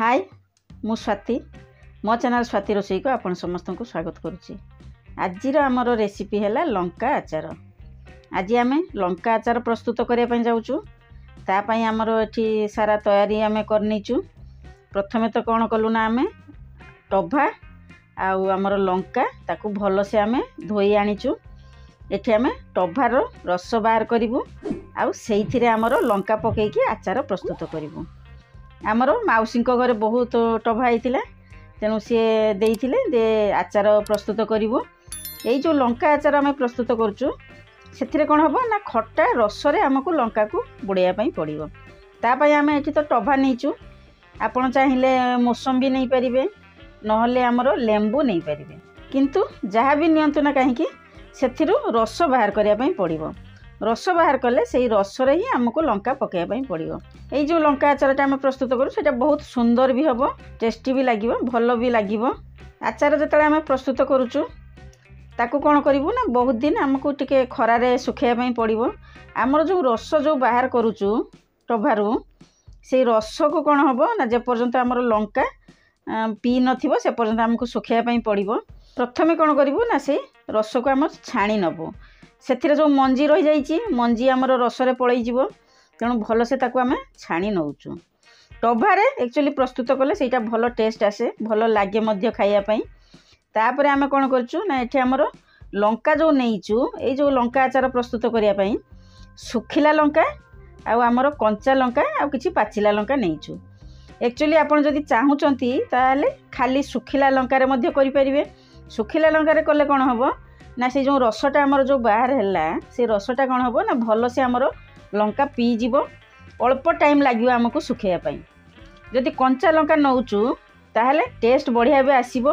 हाय मु स्वाति मो चैनल स्वाति रोषई को आपण समस्त को स्वागत करुच्ची। आज आमर रेसिपी है लंका आचार। आज आम लंका आचार प्रस्तुत करने जाऊँ। तापाई आमर एठी सारा तैयारी आम करनीचु। प्रथमे तो कौन कलु ना आम टभा आमर लंका ताकू भल से आम धोई आनीचु। एठी आम टभार रस बाहर करूँ आईथिरे आमर लंका पकईकी आचार प्रस्तुत करूँ। आमर माउसी घरे बहुत टभा होता तेणु सी दे आचार प्रस्तुत करूँ। यही जो लंका आचार आम प्रस्तुत करुँ से कौन हम ना खट्टा रसरे आमको लंका को बुड़ाइवाई पड़ो। तापाई आम ये तो टभा नहींचु। आपड़ चाहिए मौसम भी नहीं पारे नहले आमर लेंबू नहीं पारे किंतु जहाँ भी नियंतु ना कहीं से रस बाहर करने पड़ो। रस बाहर कले से रसरे ही आमको लंका पकड़ाई पड़ो। यही जो लंका आचारटा आम प्रस्तुत करूँ से बहुत सुंदर भी हम टेस्टी भी लगे भल भी लगे। आचार जो आम प्रस्तुत करुचु ताकू कौन करूँ ना बहुत दिन आमको टिके खरारे सुखाइवाई पड़ो। आमर जो रस जो बाहर करुचु टभारू से रस को कौन हम ना जेपर्यंत आमर लंका पी नथिबो से पर्यंत आमको सुखाइवाई पड़ो। प्रथमे कौन करूँ ना से रस को आम छाणी नबू। से जो मंजी रही जाइए मंजी आमर रसरे पलैज तेणु भल से आम छाणी नौचु। टभारे एक्चुअली प्रस्तुत कले से भल टेस्ट आसे भल लगे खाइापी। तापर आम कौन करूँ ना ये आमर लंका जो नहींचु ये जो लंका आचार प्रस्तुत करने सुखिला लंका आमर कंचा लंका आ किछि पाचिला लंका नहींचु। एक्चुअली आपन जदि चाहूचंती ताले खाली सुखिला लंकारे मध्य करि परिबे। सुखिला लंकारे कले कौन हम ना से जो रसटा आमर जो बाहर है से रसटा कौन हम ना भल से आमर लंका पीजीव अल्प टाइम लगे आमको सुखाइवाई। जदि कंचा लंका नौचु ताहले टेस्ट बढ़िया भी आसीबो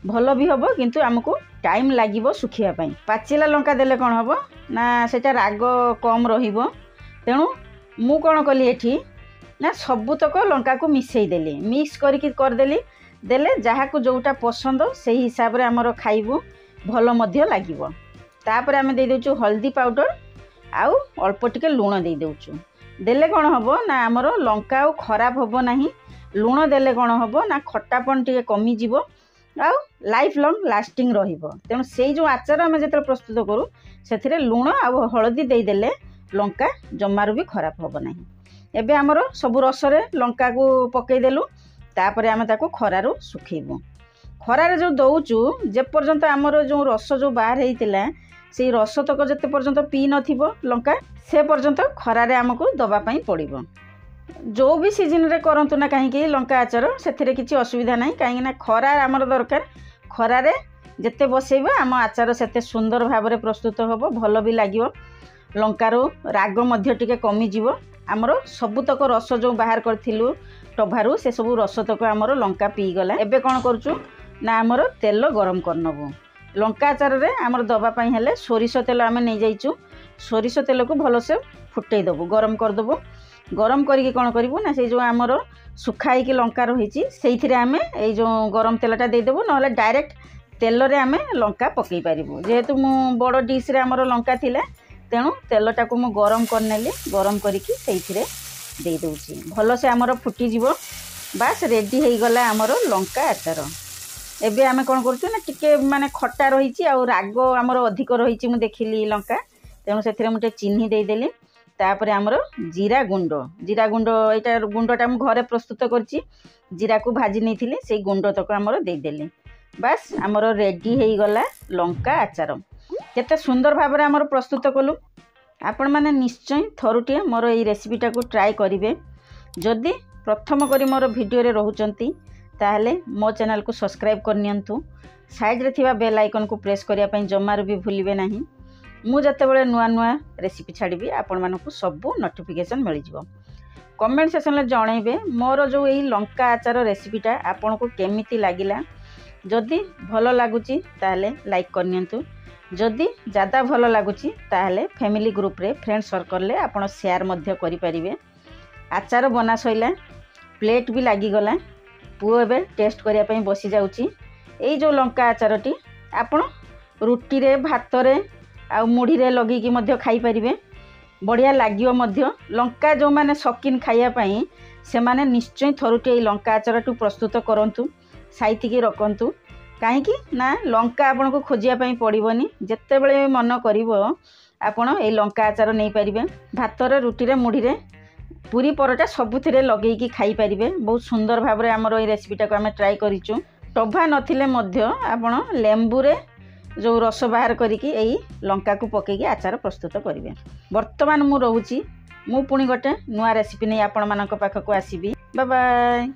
भल भी हम किंतु आमको टाइम लगे सुखाइवाई। पाचिला लंका देले कौन हम ना सेटा राग कम रहिबो तेणु मु कौन कली एठी ना सबुतक लंका को मिसई देली मिक्स करदेली देले जहाँ को जोटा पसंद से हिसाब रे आमर खाइबू भल मध्य लागिबो। तापर आम दे देउचु हल्दी पाउडर आउ अल्प टिके लुण दे देउचु। देले कौन हम ना आमर लंका आउ खराब होबो नाही। लुण देले कौन हम ना खट्टापन टिके कमी जिवो आउ लाइफ लॉन्ग लास्टिंग रहिबो। तेणु से जो आचार आम जो प्रस्तुत करूँ से लुण आउ हलदी दे देले लंका जमारू भी खराब होबो नाही। एबे आमर सबु रसरे लंका को पकईदेलु तापर आम ताको खरारू सुखेबू। खरारे जो दौचु जे पर्यंत आमर जो रस जो बाहर होता से रस तक जिते पर्यंत पी नथिबो लंका से पर्यंत खरारे आमको दबापाई पड़ो। जो भी सीजन रे करंतु ना कहीं लंका आचार से किसी असुविधा ना कहीं खरा आमर दरकार। खरारे जिते बसैबा आम आचार से सुंदर भाव में प्रस्तुत हम भल भी लगे। लंकार राग मध्य टिके कमिजिव आमर सबुतक रस जो बाहर करूँ टभारू से सब रस तक आमर लंका पीगला। एबे कौन करूँ ना आमर तेल गरम करनबू। लंका आचार रे आमर दबापाई हेले सोरिष तेल आम नहीं जाइचु। सोरिष तेल को भल से फुटई देबू गरम करदेबू। गरम करके कौन करूँ ना से जो आमर सुखाई लंका रही से आम ये जो गरम तेलटा देदेबू ना डायरेक्ट तेल रे आम लंका पकई पारिबू। जेहेतु मु बड़ डिश रे आमर लंका थिले तेणु तेलटा को मु गरम करनेली गरम करके दे दूची भल से आमर फुटीजिव। बास रेडी हो गला आमर लंका आचार। एबे आमे कौन करूँ ना टिके माने खट्टा रही राग आमर अधिक रही मु देखिली लंका तेणु से मुझे चिन्ह देदेली। तापर आमर जीरा गुंड यहाँ गुंडटा मु घरे प्रस्तुत करची जीरा को भाजी नहीं थी से गुंड तक आमर देदेली। बास आमर रेडी हो गला लंका आचार। केते सुंदर भाव में आमर प्रस्तुत कलु। आपण माने निश्चय थरुटिए मोर ये रेसिपीटा को ट्राई करेंगे। जदि प्रथम करी मोर वीडियो रे रहउचंती ताहले मो चैनल को सब्सक्राइब करनियंतु। साइड रे थिबा बेल आइकन को प्रेस करिया पई जमार भी भूलिबे नाही। मु जतेबेले नुआ नुआ रेसिपी छाड़बी आपण मानकु सबु नोटिफिकेशन मिल जिवो। कमेंट सेक्शन में जनइबे मोर जो यही लंका आचार रेसिपीटा आपण को केमिति लागिला। जदि भल लगुची ताहले लाइक करनियंतु। जदि ज़्यादा भल लगुची ताहले फैमिली ग्रुप रे फ्रेंड सर्कल ले आपण शेयर मध्य करि परिबे। आचार बना सइला प्लेट भी लागिगला। पुओ एबे टेस्ट करिया पई बसी जाउची। एई जो लंका आचारटी आपण रुटी रे भात रे आ मुढ़ी रे लगी मध्य खाई परिबे बढ़िया लागियो मध्य। लंका जो माने शौकीन खाइया पई ସେମାନେ ନିଶ୍ଚୟ ଥରୁଟିଏ ଏଇ ଲଙ୍କା ଆଚାରଟି ପ୍ରସ୍ତୁତ କରନ୍ତୁ, ସାଇତିକି ରଖନ୍ତୁ। କାହିଁକି ନା ଲଙ୍କା ଆପଣଙ୍କୁ ଖୋଜିବା ପାଇଁ ପଡ଼ିବନି, ଯେତେବେଳେ ମନ କରିବ ଆପଣ ଏଇ ଲଙ୍କା ଆଚାର ନେଇପାରିବେ। ଭାତରେ, ରୁଟିରେ, ମୁଢ଼ିରେ, ପୁରୀ ପରଟା ସବୁଥିରେ ଲଗେଇକି ଖାଇପାରିବେ। ବହୁତ ସୁନ୍ଦର ଭାବରେ ଆମର ଏଇ ରେସିପିଟାକୁ ଆମେ ଟ୍ରାଏ କରିଛୁ। ଟଭା ନଥିଲେ ମଧ୍ୟ ଆପଣ ଲେମ୍ବୁରେ ଯେଉଁ ରସ ବାହାର କରିକି ଏଇ ଲଙ୍କାକୁ ପକାଇକି ଆଚାର ପ୍ରସ୍ତୁତ କରିବେ। ବର୍ତ୍ତମାନ ମୁଁ ରହୁଛି, ମୁଁ ପୁଣି ଗୋଟେ ନୂଆ ରେସିପି ନେଇ ଆପଣମାନଙ୍କ ପାଖକୁ ଆସିବି। Bye bye.